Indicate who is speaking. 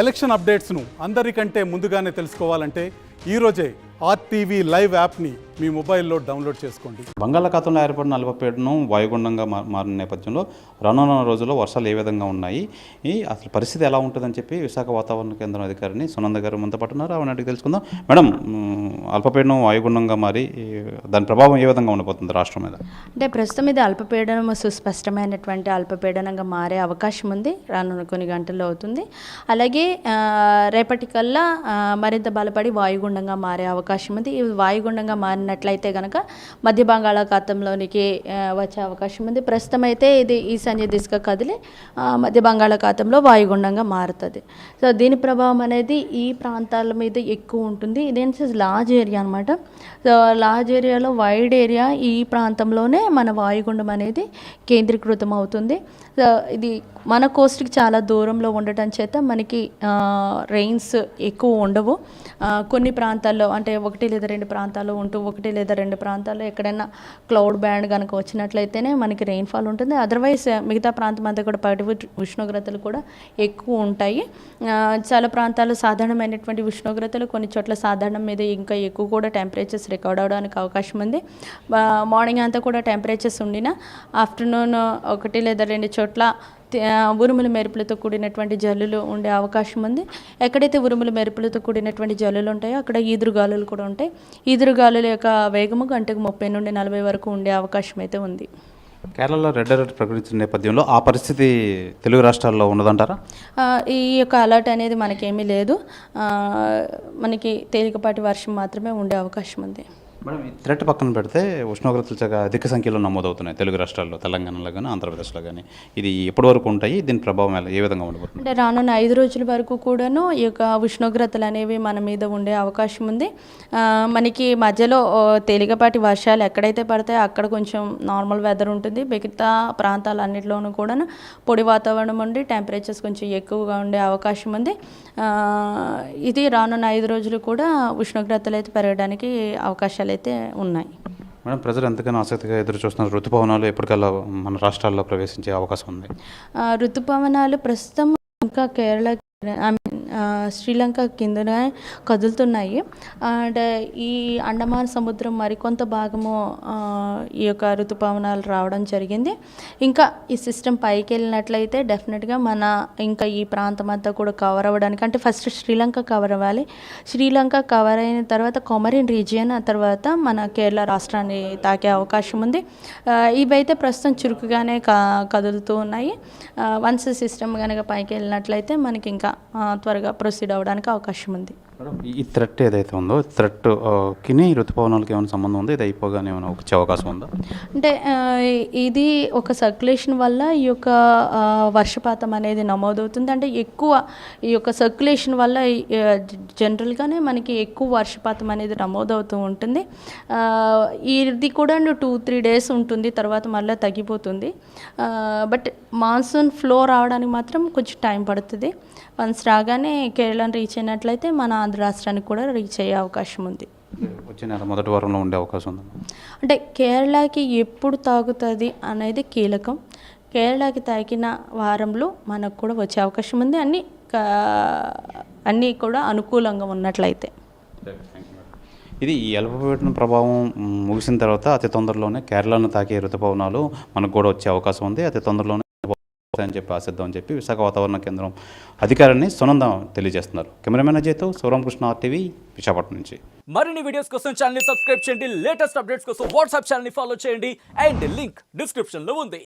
Speaker 1: Election అప్డేట్స్ను అందరికంటే ముందుగానే తెలుసుకోవాలంటే ఈరోజే ఆర్టీవీ లైవ్ యాప్ని మీ మొబైల్లో డౌన్లోడ్ చేసుకోండి.
Speaker 2: బంగాళాఖాతంలో ఏర్పడిన అల్పపీడనం వాయుగుండంగా మారిన నేపథ్యంలో రానున్న రోజుల్లో వర్షాలు ఏ విధంగా ఉన్నాయి, అసలు పరిస్థితి ఎలా ఉంటుందని చెప్పి విశాఖ వాతావరణ కేంద్రం అధికారిని సునంద గారు మనతో పాటు ఉన్నారు. అవన్నీ తెలుసుకుందాం. మేడం, అల్పపీడనం వాయుగుండంగా మారి దాని ప్రభావం ఏ విధంగా ఉండబోతుంది రాష్ట్రం మీద?
Speaker 3: అంటే ప్రస్తుతం ఇది అల్పపీడనం సుస్పష్టమైనటువంటి అల్పపీడనంగా మారే అవకాశం ఉంది. రానున్న కొన్ని గంటల్లో అవుతుంది. అలాగే రేపటికల్లా మరింత బలపడి వాయుగుండంగా మారే అవకాశం ఉంది. ఇది వాయుగుండంగా మారినట్లయితే కనుక మధ్య బంగాళాఖాతంలోనికి వచ్చే అవకాశం ఉంది. ప్రస్తుతం అయితే ఇది ఈశాన్య దిశగా కదిలి మధ్య బంగాళాఖాతంలో వాయుగుండంగా మారుతుంది. సో దీని ప్రభావం అనేది ఈ ప్రాంతాల మీద ఎక్కువ ఉంటుంది. ఇదేంటి లార్జ్ ఏరియా అనమాట. సో లార్జ్ ఏరియాలో వైడ్ ఏరియా ఈ ప్రాంతంలోనే మన వాయుగుండం అనేది కేంద్రీకృతం అవుతుంది. సో ఇది మన కోస్ట్కి చాలా దూరంలో ఉండటం చేత మనకి రెయిన్స్ ఎక్కువ ఉండవు. కొన్ని ప్రాంతాల్లో అంటే 1 లేదా 2 ప్రాంతాల్లో ఉంటూ 1 లేదా 2 ప్రాంతాల్లో ఎక్కడైనా క్లౌడ్ బ్యాండ్ కనుక వచ్చినట్లయితేనే మనకి రెయిన్ఫాల్ ఉంటుంది. అదర్వైజ్ మిగతా ప్రాంతం అంతా కూడా పగటి ఉష్ణోగ్రతలు కూడా ఎక్కువ ఉంటాయి. చాలా ప్రాంతాల్లో సాధారణమైనటువంటి ఉష్ణోగ్రతలు, కొన్ని చోట్ల సాధారణం మీద ఇంకా ఎక్కువ కూడా టెంపరేచర్స్ రికార్డ్ అవడానికి అవకాశం ఉంది. మార్నింగ్ అంతా కూడా టెంపరేచర్స్ ఉండినా ఆఫ్టర్నూన్ 1 లేదా 2 చోట్ల ఉరుముల మెరుపులతో కూడినటువంటి జల్లులు ఉండే అవకాశం ఉంది. ఎక్కడైతే ఉరుముల మెరుపులతో కూడినటువంటి జల్లులు ఉంటాయో అక్కడ ఈదురుగాలులు కూడా ఉంటాయి. ఈదురుగాలుల యొక్క వేగము గంటకు 30 నుండి 40 వరకు ఉండే అవకాశం అయితే ఉంది.
Speaker 2: కేరళలో రెడ్ అలర్ట్ ప్రకటించిన నేపథ్యంలో ఆ పరిస్థితి తెలుగు రాష్ట్రాల్లో ఉన్నదంటారా?
Speaker 3: ఈ యొక్క అలర్ట్ అనేది మనకేమీ లేదు. మనకి తేలికపాటి వర్షం మాత్రమే ఉండే అవకాశం ఉంది.
Speaker 2: మేడం, ఈ థ్రెట్ పక్కన పెడితే ఉష్ణోగ్రతలు చాలా అధిక సంఖ్యలో నమోదవుతున్నాయి తెలుగు రాష్ట్రాల్లో, తెలంగాణలో కానీ ఆంధ్రప్రదేశ్లో కానీ. ఇది ఎప్పటి వరకు ఉంటాయి? దీని ప్రభావం ఏ విధంగా ఉండబోతుంది?
Speaker 3: అంటే రానున్న 5 రోజుల వరకు కూడాను ఈ యొక్క ఉష్ణోగ్రతలు అనేవి మన మీద ఉండే అవకాశం ఉంది. మనకి మధ్యలో తేలికపాటి వర్షాలు ఎక్కడైతే పడతాయో అక్కడ కొంచెం నార్మల్ వెదర్ ఉంటుంది. మిగతా ప్రాంతాలన్నింటిలోనూ కూడా పొడి వాతావరణం ఉండి టెంపరేచర్స్ కొంచెం ఎక్కువగా ఉండే అవకాశం ఉంది. ఇది రానున్న 5 రోజులు కూడా ఉష్ణోగ్రతలు అయితే పెరగడానికి అవకాశాలు అయితే ఉన్నాయి.
Speaker 2: మేడం, ప్రజలు ఎంతగానో ఆసక్తిగా ఎదురు చూస్తున్నారు. ఋతుపవనాలు ఎప్పటికల్లా మన రాష్ట్రాల్లో ప్రవేశించే అవకాశం ఉంది?
Speaker 3: ఋతుపవనాలు ప్రస్తుతం ఇంకా కేరళ శ్రీలంక కిందనే కదులుతున్నాయి. అండ్ ఈ అండమాన్ సముద్రం మరికొంత భాగము ఈ యొక్క ఋతుపవనాలు రావడం జరిగింది. ఇంకా ఈ సిస్టమ్ పైకి వెళ్ళినట్లయితే డెఫినెట్గా మన ఇంకా ఈ ప్రాంతం అంతా కూడా కవర్ అవ్వడానికి, అంటే ఫస్ట్ శ్రీలంక కవర్ అవ్వాలి. శ్రీలంక కవర్ అయిన తర్వాత కొమరిన్ రీజియన్, ఆ తర్వాత మన కేరళ రాష్ట్రాన్ని తాకే అవకాశం ఉంది. ఇవైతే ప్రస్తుతం చురుకుగానే కదులుతూ ఉన్నాయి. వన్స్ సిస్టమ్ కనుక పైకి వెళ్ళినట్లయితే మనకి ఇంకా త్వరగా ప్రొసీడ్ అవ్వడానికి అవకాశం ఉంది.
Speaker 2: ఈ థ్రెట్ ఏదైతే ఉందో, థ్రెట్కి ఋతుపవనాలకి ఏమైనా సంబంధం ఉందో? ఇది అయిపోగానే ఏమైనా వచ్చే అవకాశం ఉందా?
Speaker 3: అంటే ఇది ఒక సర్క్యులేషన్ వల్ల ఈ యొక్క వర్షపాతం అనేది నమోదవుతుంది. అంటే ఎక్కువ ఈ యొక్క సర్క్యులేషన్ వల్ల జనరల్గానే మనకి ఎక్కువ వర్షపాతం అనేది నమోదవుతూ ఉంటుంది. ఇది కూడా 2-3 డేస్ ఉంటుంది, తర్వాత మళ్ళీ తగ్గిపోతుంది. బట్ మాన్సూన్ ఫ్లో రావడానికి మాత్రం కొంచెం టైం పడుతుంది. వన్స్ రాగానే కేరళను రీచ్ అయినట్లయితే మన ఆంధ్ర రాష్ట్రానికి కూడా రీచ్ అయ్యే అవకాశం ఉంది.
Speaker 2: వచ్చే నెల మొదటి వారంలో ఉండే అవకాశం ఉంది.
Speaker 3: అంటే కేరళకి ఎప్పుడు తాగుతుంది అనేది కీలకం. కేరళకి తాకిన వారంలో మనకు కూడా వచ్చే అవకాశం ఉంది, అన్నీ కూడా అనుకూలంగా ఉన్నట్లయితే.
Speaker 2: ఇది ఈ అల్పపీడనం ప్రభావం ముగిసిన తర్వాత అతి తొందరలోనే కేరళను తాకే ఋతుపవనాలు మనకు కూడా వచ్చే అవకాశం ఉంది. అతి తొందరలోనే అని చెప్పి ఆశిద్దామని చెప్పి విశాఖ వాతావరణ కేంద్రం అధికారిని సునంద తెలియజేస్తున్నారు. కెమెరామెన్ అజయ్తో శివరామకృష్ణ, RTV, విశాఖపట్నం నుంచి.
Speaker 4: మరిన్ని వీడియోస్ కోసం ఛానల్ ని సబ్స్క్రైబ్ చేయండి. లేటెస్ట్ అప్డేట్స్ కోసం వాట్సాప్ ఛానల్ ని ఫాలో చేయండి. అండ్ లింక్ డిస్క్రిప్షన్ లో ఉంది.